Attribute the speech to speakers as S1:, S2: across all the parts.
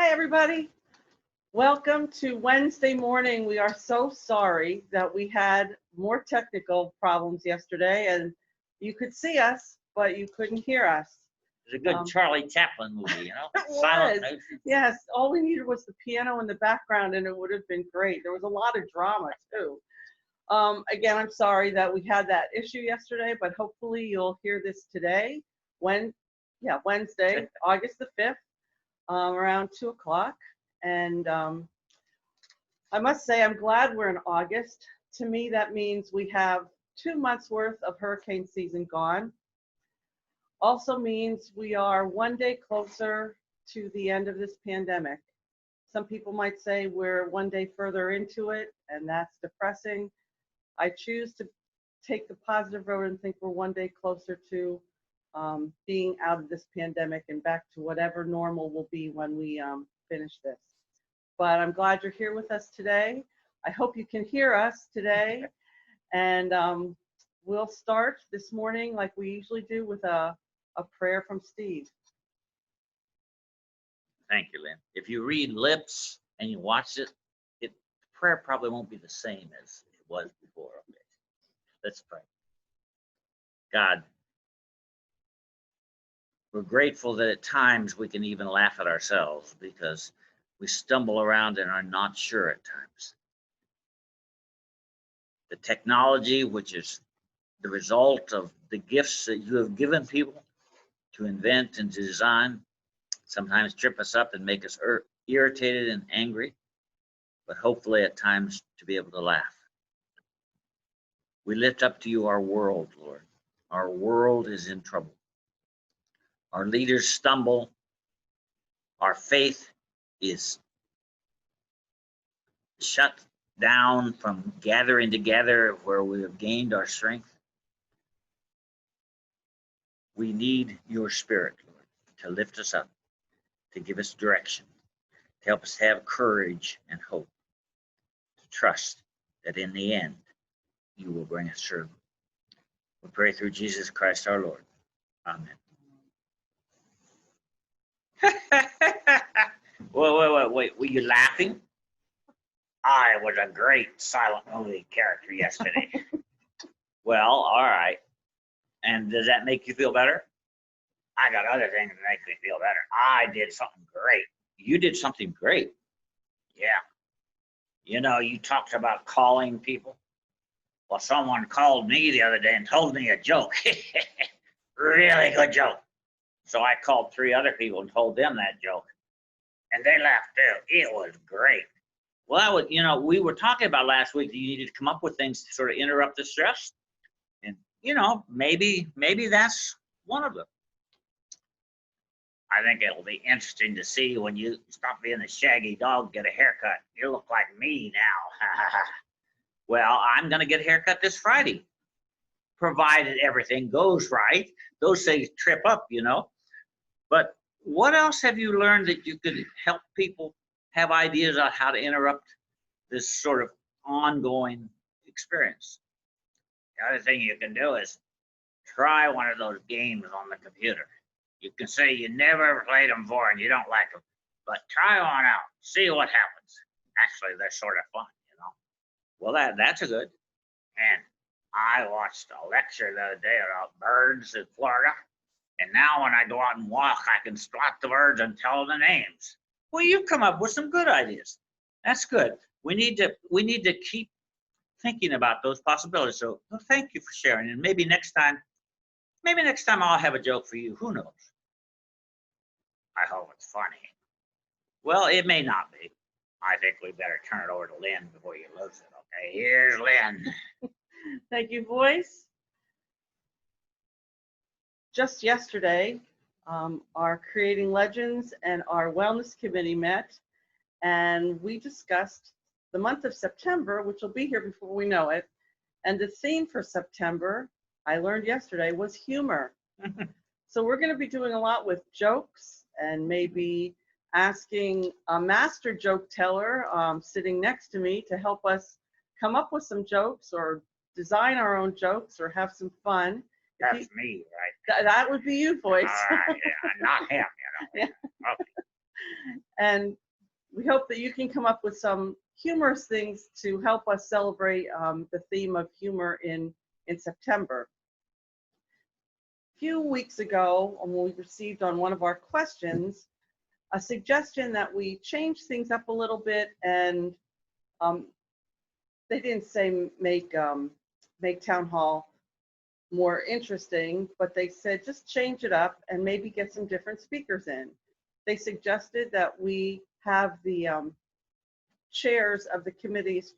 S1: Hi, everybody. Welcome to Wednesday morning. We are so sorry that we had more technical problems yesterday, and you could see us, but you couldn't hear us.
S2: It's a good Charlie Chaplin movie,
S1: It
S2: Silent
S1: was.
S2: Ocean.
S1: Yes, all we needed was the piano in the background, and it would have been great. There was a lot of drama, too. Again, I'm sorry that we had that issue yesterday, but hopefully you'll hear this today, Wednesday, August the 5th, around 2 o'clock. And I must say, I'm glad we're in August. To me, that means we have 2 months worth of hurricane season gone. Also means we are one day closer to the end of this pandemic. Some people might say we're one day further into it, and that's depressing. I choose to take the positive road and think we're one day closer to being out of this pandemic and back to whatever normal will be when we finish this. But I'm glad you're here with us today. I hope you can hear us today. And we'll start this morning like we usually do with a prayer from Steve.
S2: Thank you, Lynn. If you read Lips and you watch it, prayer probably won't be the same as it was before. Okay. Let's pray. God, we're grateful that at times we can even laugh at ourselves because we stumble around and are not sure at times. The technology, which is the result of the gifts that you have given people to invent and to design, sometimes trip us up and make us irritated and angry, but hopefully at times to be able to laugh. We lift up to you our world, Lord. Our world is in trouble. Our leaders stumble. Our faith is shut down from gathering together where we have gained our strength. We need your Spirit, Lord, to lift us up, to give us direction, to help us have courage and hope, to trust that in the end, you will bring us through. We pray through Jesus Christ our Lord. Amen. Wait. Were you laughing? I was a great silent movie character yesterday. Well, all right. And does that make you feel better? I got other things that make me feel better. I did something great. You did something great. Yeah. You know, you talked about calling people. Well, someone called me the other day and told me a joke. Really good joke. So I called 3 other people and told them that joke. And they laughed too. It was great. Well, we were talking about last week that you needed to come up with things to sort of interrupt the stress. And, maybe that's one of them. I think it'll be interesting to see when you stop being the shaggy dog, get a haircut. You look like me now. Well, I'm going to get a haircut this Friday, provided everything goes right. Those things trip up, But what else have you learned that you could help people have ideas on how to interrupt this sort of ongoing experience? The other thing you can do is try one of those games on the computer. You can say you never played them before and you don't like them, but try one out, see what happens. Actually, they're sort of fun, Well, that's a good. And I watched a lecture the other day about birds in Florida. And now when I go out and walk, I can spot the birds and tell the names. Well, you've come up with some good ideas. That's good. We need to keep thinking about those possibilities. So thank you for sharing. And maybe next time I'll have a joke for you. Who knows? I hope it's funny. Well, it may not be. I think we better turn it over to Lynn before you lose it. Okay, here's Lynn.
S1: Thank you, Voice. Just yesterday, our Creating Legends and our Wellness Committee met, and we discussed the month of September, which will be here before we know it. And the theme for September, I learned yesterday, was humor. So we're going to be doing a lot with jokes and maybe asking a master joke teller sitting next to me to help us come up with some jokes or design our own jokes or have some fun.
S2: That's me, right?
S1: That would be you, Voice.
S2: All right, yeah, not him,
S1: Yeah.
S2: Okay.
S1: And we hope that you can come up with some humorous things to help us celebrate the theme of humor in September. A few weeks ago, when we received on one of our questions a suggestion that we change things up a little bit, and they didn't say make town hall more interesting, but they said just change it up and maybe get some different speakers in. They suggested that we have the chairs of the committees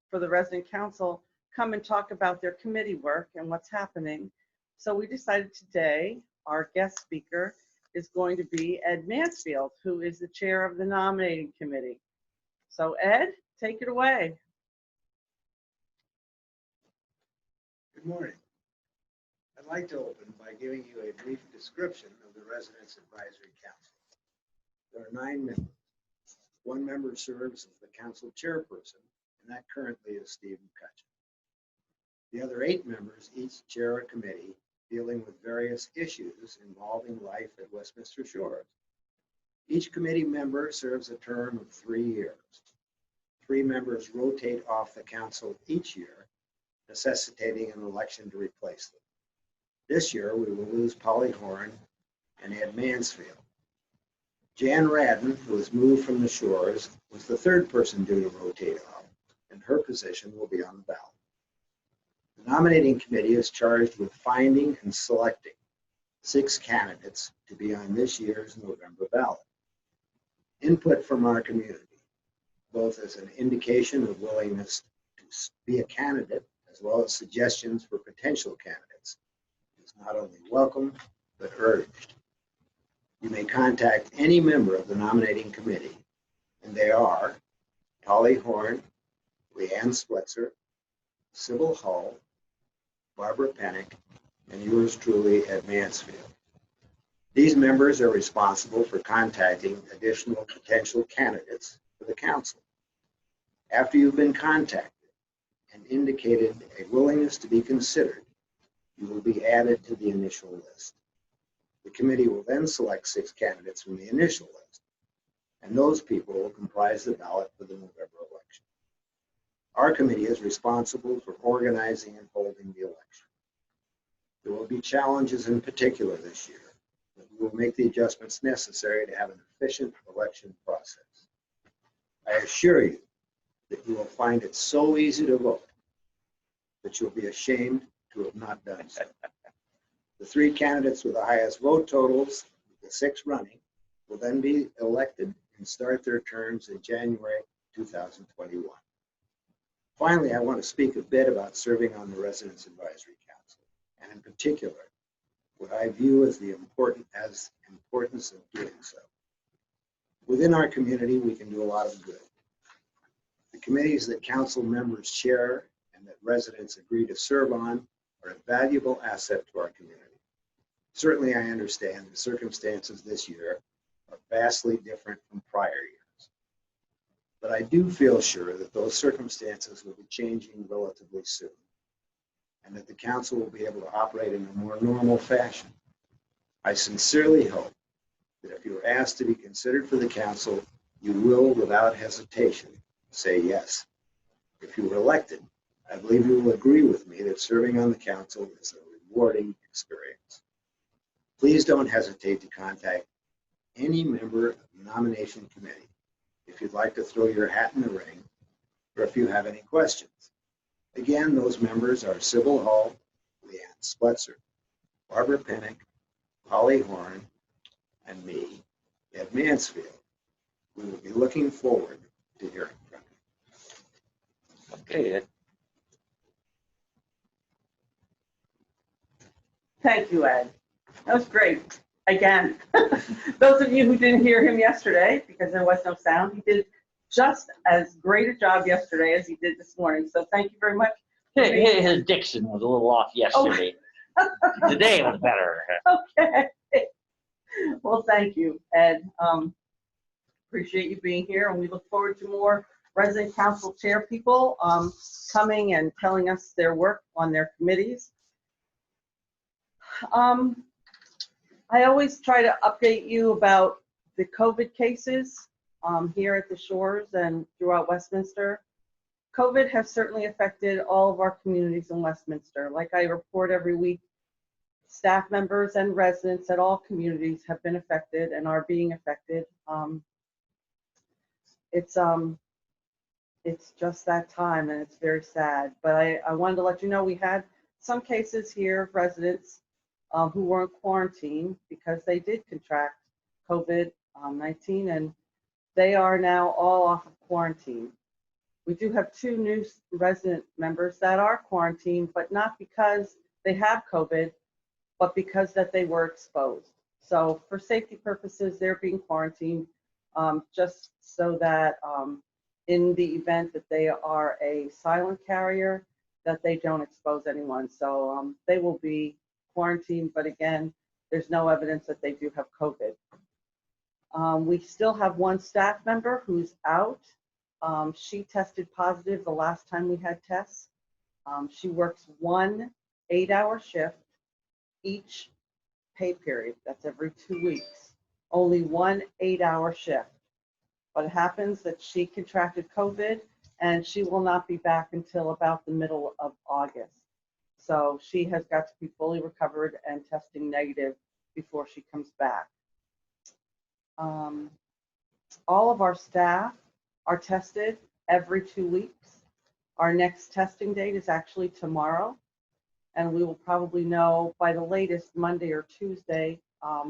S1: for the resident council come and talk about their committee work and what's happening. So we decided today our guest speaker is going to be Ed Mansfield, who is the chair of the nominating committee. So Ed, take it away.
S3: Good morning. I'd like to open by giving you a brief description of the Residents Advisory Council. There are 9 members. 1 member serves as the council chairperson, and that currently is Steve McCutcheon. The other 8 members each chair a committee dealing with various issues involving life at Westminster Shores. Each committee member serves a term of 3 years. 3 members rotate off the council each year, necessitating an election to replace them. This year, we will lose Polly Horn and Ed Mansfield. Jan Radden, who has moved from the Shores, was the 3rd person due to rotate off, and her position will be on the ballot. The nominating committee is charged with finding and selecting 6 candidates to be on this year's November ballot. Input from our community, both as an indication of willingness to be a candidate, as well as suggestions for potential candidates, is not only welcome, but urged. You may contact any member of the nominating committee, and they are Polly Horn, Leanne Swetzer, Sybil Hull, Barbara Pennick, and yours truly, Ed Mansfield. These members are responsible for contacting additional potential candidates for the council. After you've been contacted and indicated a willingness to be considered, you will be added to the initial list. The committee will then select 6 candidates from the initial list, and those people will comprise the ballot for the November election. Our committee is responsible for organizing and holding the election. There will be challenges in particular this year, but we will make the adjustments necessary to have an efficient election process. I assure you that you will find it so easy to vote that you'll be ashamed to have not done so. The 3 candidates with the highest vote totals, the 6 running, will then be elected and start their terms in January 2021. Finally, I want to speak a bit about serving on the Residents Advisory Council, and in particular, what I view as the importance of doing so. Within our community, we can do a lot of good. The committees that council members chair and that residents agree to serve on are a valuable asset to our community. Certainly, I understand the circumstances this year are vastly different from prior years. But I do feel sure that those circumstances will be changing relatively soon, and that the council will be able to operate in a more normal fashion. I sincerely hope that if you are asked to be considered for the council, you will, without hesitation, say yes. If you were elected, I believe you will agree with me that serving on the council is a rewarding experience. Please don't hesitate to contact any member of the nomination committee if you'd like to throw your hat in the ring, or if you have any questions. Again, those members are Sybil Hull, Leanne Swetzer, Barbara Pennick, Polly Horn, and me, Ed Mansfield. We will be looking forward to hearing from you.
S2: Okay, Ed.
S1: Thank you, Ed. That was great. Again, those of you who didn't hear him yesterday, because there was no sound, he did just as great a job yesterday as he did this morning. So thank you very much.
S2: His diction was a little off yesterday. Today was better.
S1: Okay. Well, thank you, Ed. Appreciate you being here, and we look forward to more resident council chair people coming and telling us their work on their committees. I always try to update you about The COVID cases here at the shores and throughout Westminster, COVID has certainly affected all of our communities in Westminster. Like I report every week, staff members and residents at all communities have been affected and are being affected. It's just that time, and it's very sad. But I wanted to let you know we had some cases here of residents who were in quarantine because they did contract COVID-19, and they are now all off of quarantine. We do have 2 new resident members that are quarantined, but not because they have COVID, but because that they were exposed. So for safety purposes, they're being quarantined just so that in the event that they are a silent carrier, that they don't expose anyone. So they will be quarantined, but again, there's no evidence that they do have COVID. We still have 1 staff member who's out. She tested positive the last time we had tests. She works 1 8-hour shift each pay period. That's every 2 weeks. Only 1 8-hour shift. But it happens that she contracted COVID and she will not be back until about the middle of August. So she has got to be fully recovered and testing negative before she comes back. All of our staff are tested every 2 weeks. Our next testing date is actually tomorrow, and we will probably know by the latest Monday or Tuesday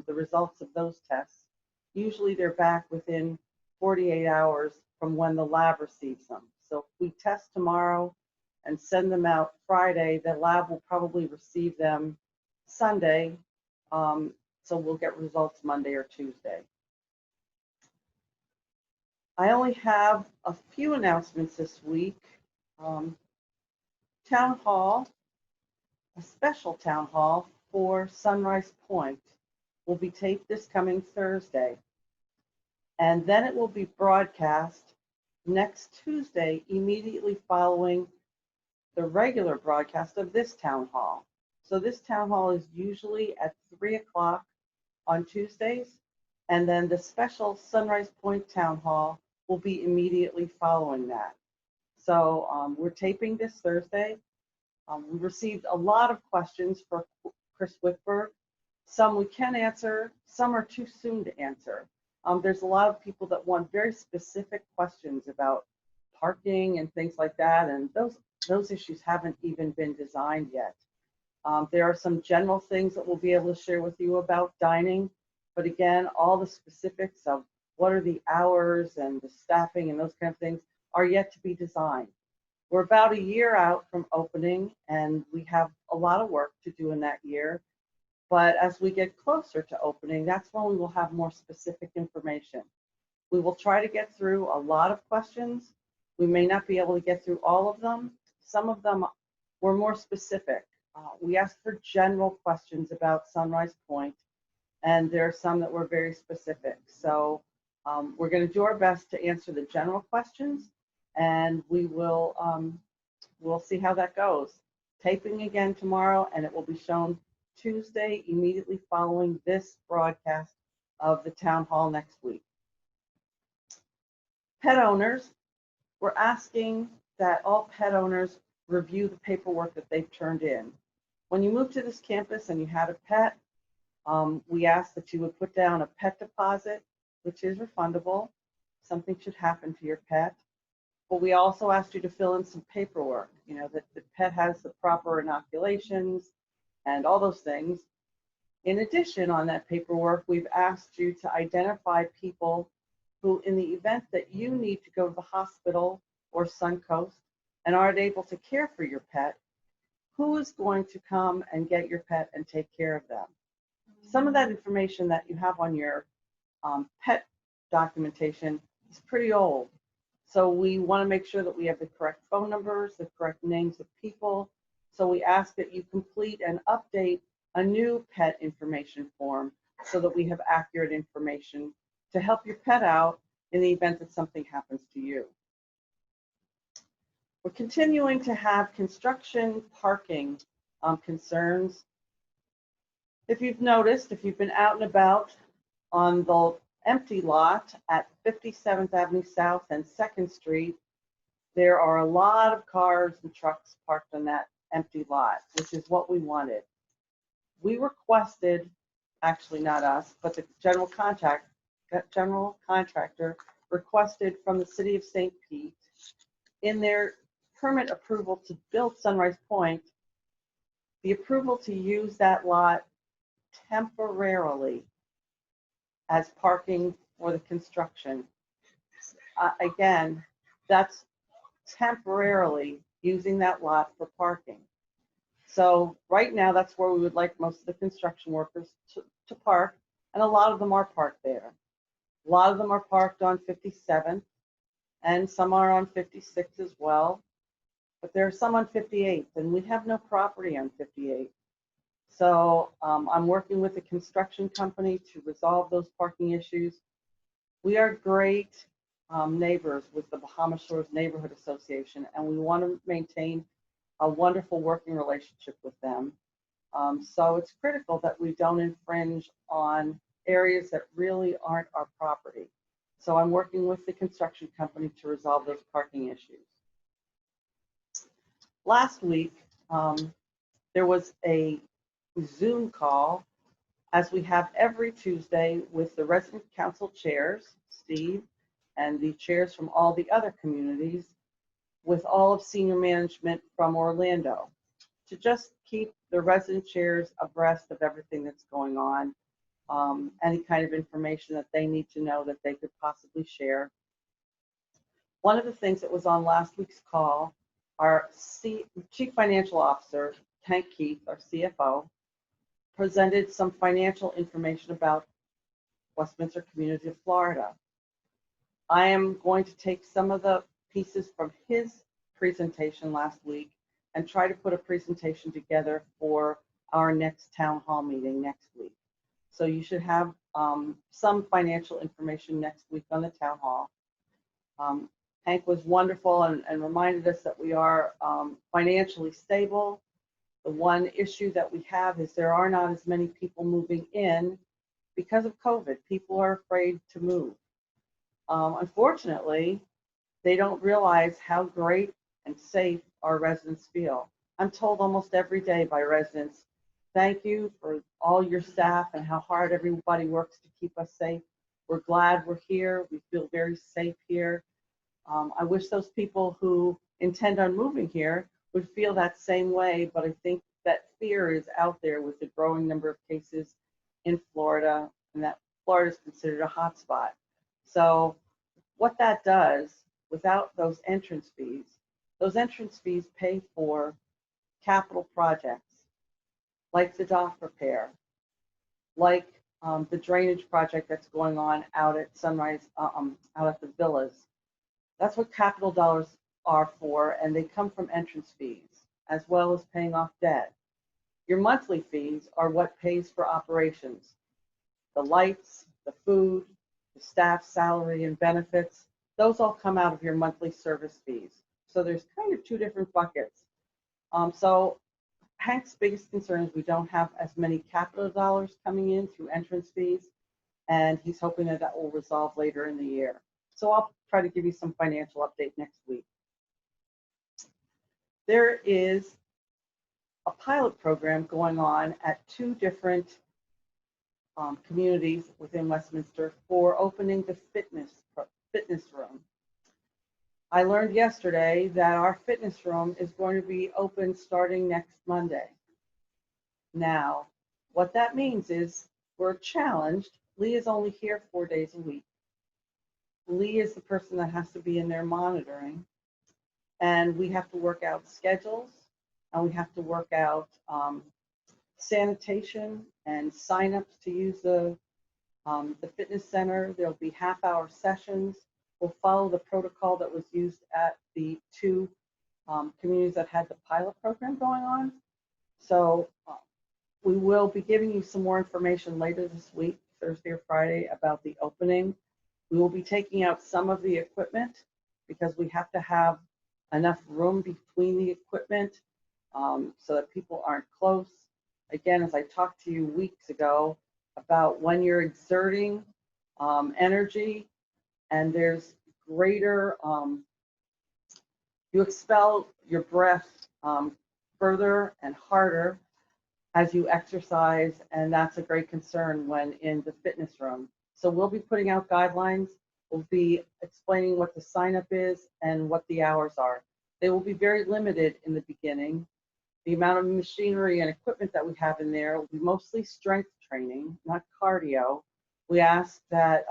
S1: the results of those tests. Usually they're back within 48 hours from when the lab receives them. So if we test tomorrow and send them out Friday, the lab will probably receive them Sunday, so we'll get results Monday or Tuesday. I only have a few announcements this week. Town Hall, a special town hall for Sunrise Point, will be taped this coming Thursday. And then it will be broadcast next Tuesday, immediately following the regular broadcast of this town hall. So this town hall is usually at 3 o'clock on Tuesdays, and then the special Sunrise Point town hall will be immediately following that. So we're taping this Thursday. We received a lot of questions for Chris Whitberg. Some we can answer, some are too soon to answer. There's a lot of people that want very specific questions about parking and things like that, and those issues haven't even been designed yet. There are some general things that we'll be able to share with you about dining, but again, all the specifics of what are the hours and the staffing and those kind of things are yet to be designed. We're about a year out from opening, and we have a lot of work to do in that year. But as we get closer to opening, that's when we will have more specific information. We will try to get through a lot of questions. We may not be able to get through all of them. Some of them were more specific. We asked for general questions about Sunrise Point, and there are some that were very specific. So we're going to do our best to answer the general questions, and we will we'll see how that goes. Taping again tomorrow, and it will be shown Tuesday immediately following this broadcast of the town hall next week. Pet owners, we're asking that all pet owners review the paperwork that they've turned in. When you move to this campus and you had a pet, we ask that you would put down a pet deposit, which is refundable. Something should happen to your pet. But we also asked you to fill in some paperwork, you know, that the pet has the proper inoculations and all those things. In addition, on that paperwork, we've asked you to identify people who, in the event that you need to go to the hospital or Suncoast and aren't able to care for your pet, who is going to come and get your pet and take care of them. Some of that information that you have on your pet documentation is pretty old. So we want to make sure that we have the correct phone numbers, the correct names of people. So we ask that you complete and update a new pet information form so that we have accurate information to help your pet out in the event that something happens to you. We're continuing to have construction parking concerns. If you've noticed, if you've been out and about on the empty lot at 57th Avenue South and 2nd Street. There are a lot of cars and trucks parked on that empty lot, which is what we wanted. We requested, actually not us, but the general contractor requested from the city of St. Pete in their permit approval to build Sunrise Point, the approval to use that lot temporarily as parking for the construction. Again, that's temporarily using that lot for parking. So right now, that's where we would like most of the construction workers to park, and a lot of them are parked there. A lot of them are parked on 57th, and some are on 56 as well, but there are some on 58, and we have no property on 58. So I'm working with the construction company to resolve those parking issues. We are great neighbors with the Bahama Shores Neighborhood Association, and we want to maintain a wonderful working relationship with them. So it's critical that we don't infringe on areas that really aren't our property. So I'm working with the construction company to resolve those parking issues. Last week, there was a Zoom call, as we have every Tuesday, with the resident council chairs, Steve, and the chairs from all the other communities, with all of senior management from Orlando, to just keep the resident chairs abreast of everything that's going on, any kind of information that they need to know that they could possibly share. One of the things that was on last week's call, our Chief Financial Officer, Hank Keith, our CFO, presented some financial information about Westminster Community of Florida. I am going to take some of the pieces from his presentation last week and try to put a presentation together for our next town hall meeting next week. So you should have some financial information next week on the town hall. Hank was wonderful and reminded us that we are financially stable. The one issue that we have is there are not as many people moving in because of COVID. People are afraid to move. Unfortunately, they don't realize how great and safe our residents feel. I'm told almost every day by residents, thank you for all your staff and how hard everybody works to keep us safe. We're glad we're here. We feel very safe here. I wish those people who intend on moving here would feel that same way, but I think that fear is out there with the growing number of cases in Florida, and that Florida is considered a hotspot. So what that does, without those entrance fees pay for capital projects like the dock repair, like the drainage project that's going on out at Sunrise, out at the villas. That's what capital dollars are for, and they come from entrance fees as well as paying off debt. Your monthly fees are what pays for operations. The lights, the food, the staff salary and benefits, those all come out of your monthly service fees. So there's kind of two different buckets. So Hank's biggest concern is we don't have as many capital dollars coming in through entrance fees, and he's hoping that that will resolve later in the year. So I'll try to give you some financial update next week. There is a pilot program going on at two different communities within Westminster for opening the fitness room. I learned yesterday that our fitness room is going to be open starting next Monday. Now, what that means is we're challenged. Lee is only here 4 days a week. Lee is the person that has to be in there monitoring, and we have to work out schedules, and we have to work out sanitation and signups to use the fitness center. There'll be half-hour sessions. We'll follow the protocol that was used at the two communities that had the pilot program going on. So we will be giving you some more information later this week, Thursday or Friday, about the opening. We will be taking out some of the equipment because we have to have enough room between the equipment so that people aren't close. Again, as I talked to you weeks ago about when you're exerting energy, and there's greater, you expel your breath further and harder as you exercise, and that's a great concern when in the fitness room. So we'll be putting out guidelines. We'll be explaining what the sign up is and what the hours are. They will be very limited in the beginning. The amount of machinery and equipment that we have in there will be mostly strength training, not cardio. We ask that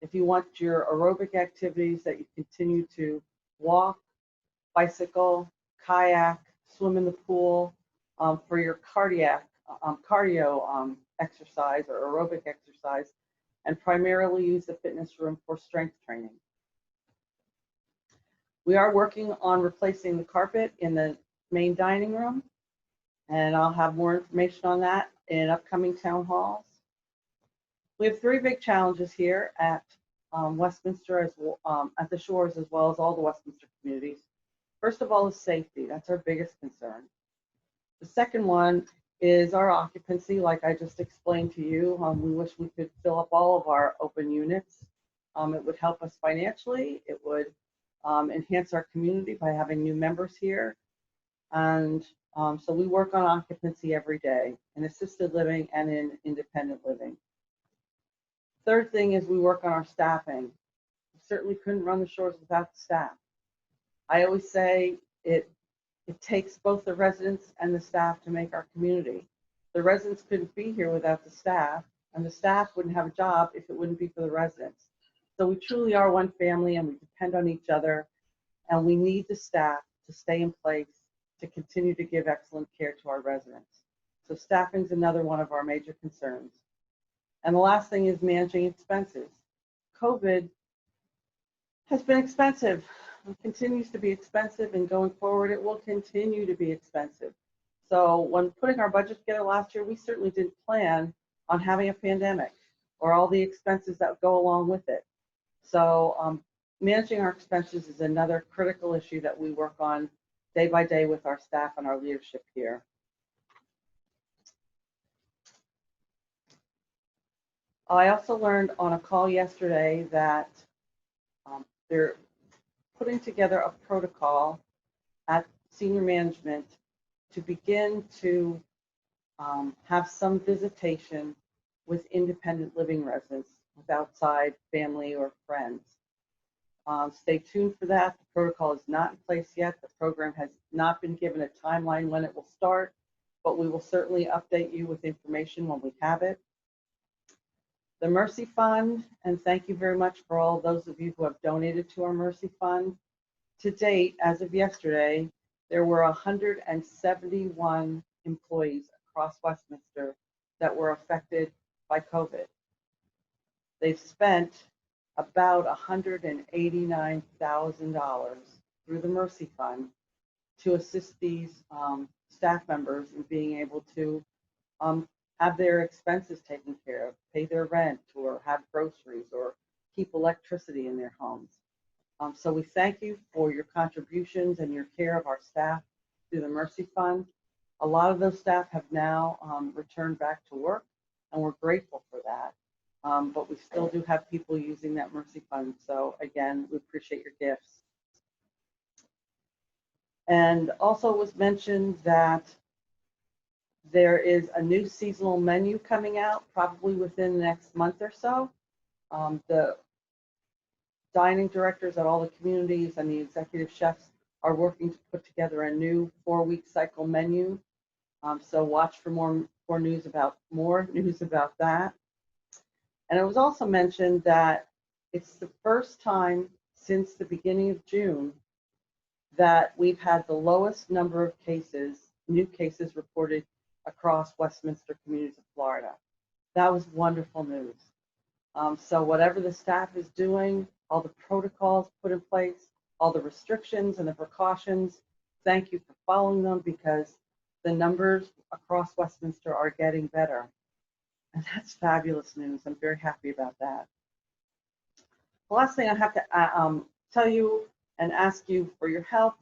S1: if you want your aerobic activities, that you continue to walk, bicycle, kayak, swim in the pool. For your cardio exercise or aerobic exercise, and primarily use the fitness room for strength training. We are working on replacing the carpet in the main dining room, and I'll have more information on that in upcoming town halls. We have 3 big challenges here at Westminster, at the Shores, as well as all the Westminster communities. First of all is safety. That's our biggest concern. The second one is our occupancy, like I just explained to you. We wish we could fill up all of our open units. It would help us financially. It would enhance our community by having new members here. And so we work on occupancy every day in assisted living and in independent living. Third thing is we work on our staffing. We certainly couldn't run the Shores without the staff. I always say it takes both the residents and the staff to make our community. The residents couldn't be here without the staff, and the staff wouldn't have a job if it wouldn't be for the residents. So we truly are one family, and we depend on each other, and we need the staff to stay in place to continue to give excellent care to our residents. So staffing is another one of our major concerns. And the last thing is managing expenses. COVID has been expensive. It continues to be expensive, and going forward, it will continue to be expensive. So when putting our budget together last year, we certainly didn't plan on having a pandemic or all the expenses that go along with it. So managing our expenses is another critical issue that we work on day by day with our staff and our leadership here. I also learned on a call yesterday that they're putting together a protocol at senior management to begin to have some visitation with independent living residents, with outside family or friends. Stay tuned for that. The protocol is not in place yet. The program has not been given a timeline when it will start, but we will certainly update you with information when we have it. The Mercy Fund, and thank you very much for all those of you who have donated to our Mercy Fund. To date, as of yesterday, there were 171 employees across Westminster that were affected by COVID. They've spent about $189,000 through the Mercy Fund to assist these staff members in being able to have their expenses taken care of, pay their rent, or have groceries, or keep electricity in their homes. So we thank you for your contributions and your care of our staff through the Mercy Fund. A lot of those staff have now returned back to work, and we're grateful for that. But we still do have people using that Mercy Fund. So again, we appreciate your gifts. And also was mentioned that there is a new seasonal menu coming out probably within the next month or so. The dining directors at all the communities and the executive chefs are working to put together a new 4-week cycle menu. So watch for more news about that. And it was also mentioned that it's the first time since the beginning of June that we've had the lowest number of new cases reported across Westminster communities of Florida. That was wonderful news. So whatever the staff is doing, all the protocols put in place, all the restrictions and the precautions, thank you for following them, because the numbers across Westminster are getting better. And that's fabulous news. I'm very happy about that. The last thing I have to tell you and ask you for your help.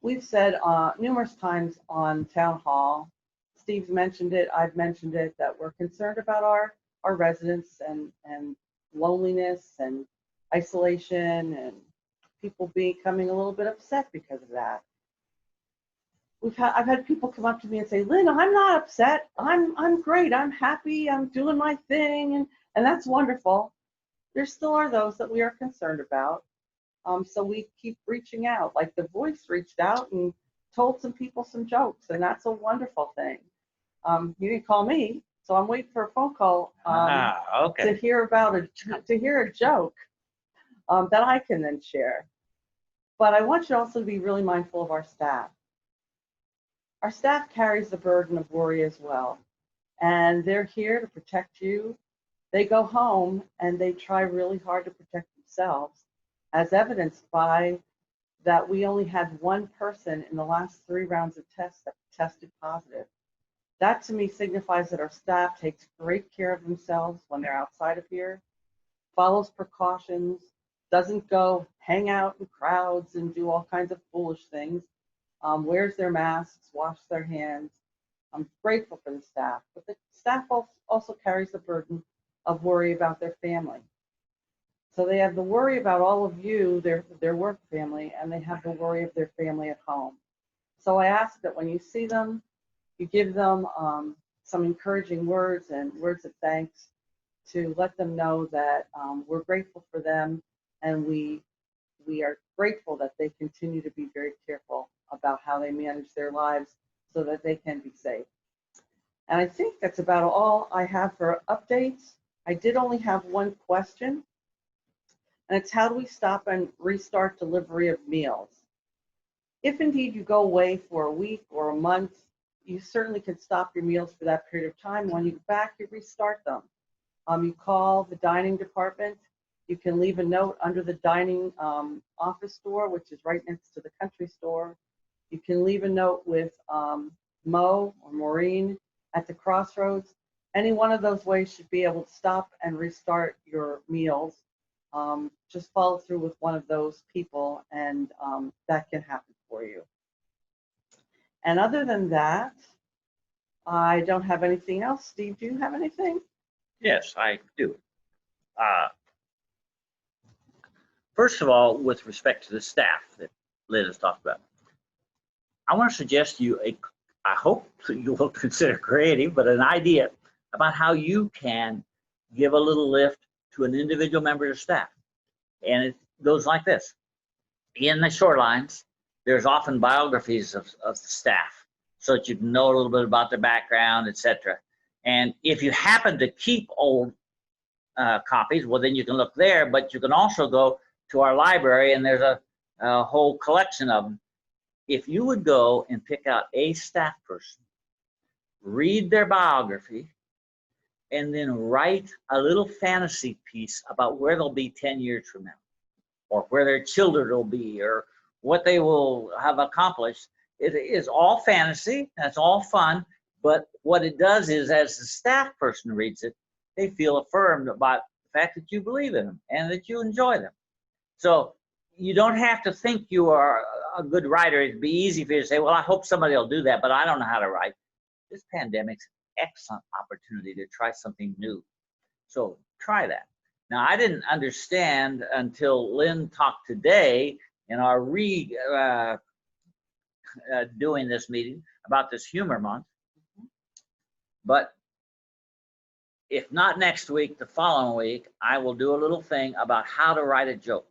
S1: We've said numerous times on Town Hall, Steve's mentioned it, I've mentioned it, that we're concerned about our residents and loneliness and isolation and people becoming a little bit upset because of that. I've had people come up to me and say, Lynn, I'm not upset. I'm great. I'm happy. I'm doing my thing. And that's wonderful. There still are those that we are concerned about. So we keep reaching out. Like The Voice reached out and told some people some jokes, and that's a wonderful thing. You didn't call me, so I'm waiting for a phone call
S2: Okay.
S1: to hear a joke that I can then share. But I want you also to be really mindful of our staff. Our staff carries the burden of worry as well, and they're here to protect you. They go home and they try really hard to protect themselves, as evidenced by that we only had one person in the last 3 rounds of tests that tested positive. That to me signifies that our staff takes great care of themselves when they're outside of here, follows precautions, doesn't go hang out in crowds and do all kinds of foolish things, wears their masks, washes their hands. I'm grateful for the staff, but the staff also carries the burden of worry about their family. So they have the worry about all of you, their work family, and they have the worry of their family at home. So I ask that when you see them, you give them some encouraging words and words of thanks to let them know that we're grateful for them, and we are grateful that they continue to be very careful about how they manage their lives so that they can be safe. And I think that's about all I have for updates. I did only have one question, and it's how do we stop and restart delivery of meals? If indeed you go away for a week or a month, you certainly can stop your meals for that period of time. When you get back, you restart them. You call the dining department. You can leave a note under the dining office door, which is right next to the country store. You can leave a note with Mo or Maureen at the crossroads. Any one of those ways should be able to stop and restart your meals. Just follow through with one of those people, and that can happen for you. And other than that, I don't have anything else. Steve, do you have anything?
S2: Yes, I do. First of all, with respect to the staff that Liz has talked about, I want to suggest you I hope you will consider creative, but an idea about how you can give a little lift to an individual member of staff. And it goes like this. In the shorelines, there's often biographies of the staff so that you can know a little bit about their background, etc. And if you happen to keep old copies, well, then you can look there, but you can also go to our library, and there's a whole collection of them. If you would go and pick out a staff person, read their biography, and then write a little fantasy piece about where they'll be 10 years from now, or where their children will be, or what they will have accomplished. It is all fantasy, that's all fun, but what it does is, as the staff person reads it, they feel affirmed about the fact that you believe in them and that you enjoy them. So you don't have to think you are a good writer. It'd be easy for you to say, well, I hope somebody will do that, but I don't know how to write. This pandemic's an excellent opportunity to try something new. So try that. Now, I didn't understand until Lynn talked today in our doing this meeting about this humor month. But if not next week, the following week, I will do a little thing about how to write a joke.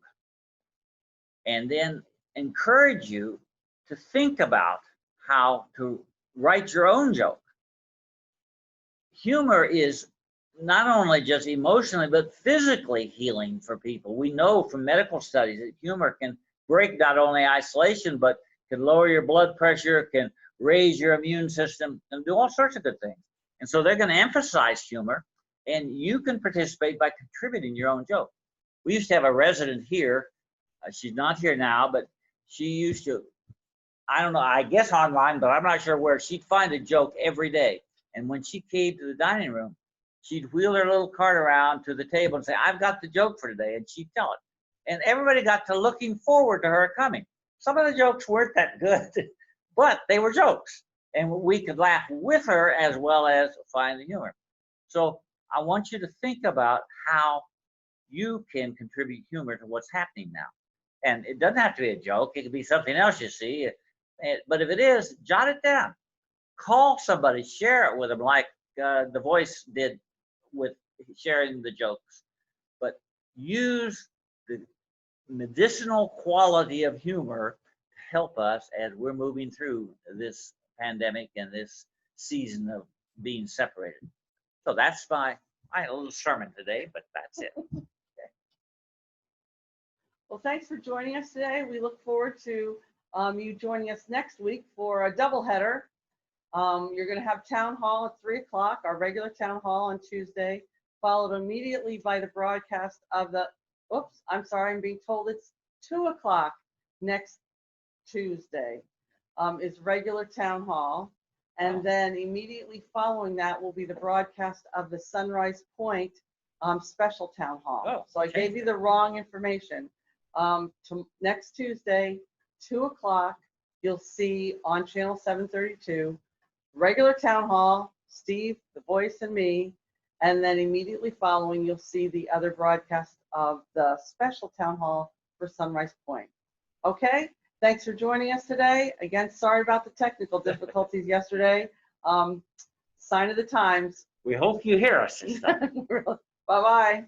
S2: And then encourage you to think about how to write your own joke. Humor is not only just emotionally, but physically healing for people. We know from medical studies that humor can break not only isolation, but can lower your blood pressure, can raise your immune system, and do all sorts of good things. And so they're going to emphasize humor, and you can participate by contributing your own joke. We used to have a resident here. She's not here now, but she used to, I don't know, I guess online, but I'm not sure where, she'd find a joke every day. And when she came to the dining room, she'd wheel her little cart around to the table and say, I've got the joke for today, and she'd tell it. And everybody got to looking forward to her coming. Some of the jokes weren't that good, but they were jokes. And we could laugh with her as well as find the humor. So I want you to think about how you can contribute humor to what's happening now. And it doesn't have to be a joke. It could be something else you see. But if it is, jot it down. Call somebody, share it with them, like The Voice did with sharing the jokes. But use the medicinal quality of humor to help us as we're moving through this pandemic and this season of being separated. So that's my little sermon today, but that's it.
S1: Well, thanks for joining us today. We look forward to you joining us next week for a doubleheader. You're going to have town hall at 3 o'clock, our regular town hall on Tuesday, followed immediately by the broadcast of the, oops, I'm sorry, I'm being told it's 2 o'clock next Tuesday is regular town hall. And then immediately following that will be the broadcast of the Sunrise Point special town hall.
S2: Oh,
S1: so I gave you the wrong information. Next Tuesday, 2 o'clock, you'll see on channel 732, regular town hall, Steve, The Voice, and me. And then immediately following, you'll see the other broadcast of the special town hall for Sunrise Point. Okay, thanks for joining us today. Again, sorry about the technical difficulties yesterday. Sign of the times.
S2: We hope you hear us this time.
S1: Bye-bye.